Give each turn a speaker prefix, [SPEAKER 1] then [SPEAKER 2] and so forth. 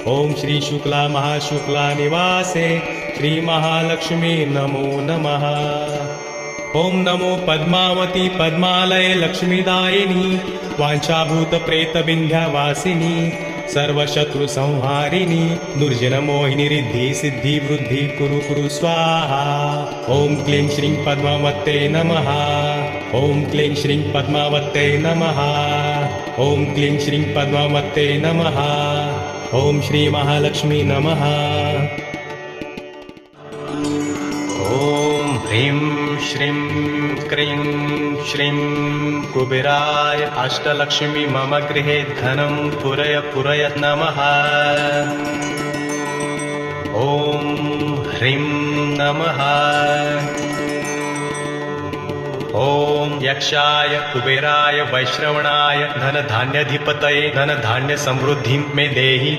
[SPEAKER 1] ओम श्री शुक्ला महाशुक्ला निवासे श्री महालक्ष्मी नमो नमः। ओम नमो पद्मावती पद्मालये लक्ष्मीदायिनी वाञ्छाभूत प्रेत विन्ध्यवासिनी सर्वशत्रु संहारिणी दुर्जन मोहिनी रिद्धि सिद्धि वृद्धि कुरु कुरु स्वाहा। ओम क्लीं श्रीं पद्मावत्यै नमः। ओम क्लीं श्रीं पद्मावत्यै नमः। ओम क्लीं श्रीं पद्मावत्यै नमः। ओम श्री महालक्ष्मी नमः। ओम ह्रीं श्रीं क्रीं श्रीं कुबेराय अष्टलक्ष्मी मम गृहे धनं पुरय पुरय नमः। ओम ह्रीं नमः। ओम यक्षाय कुबेराय वैश्रवणाय धन धान्याधिपतये धन धान्य समृद्धिं मे देहि।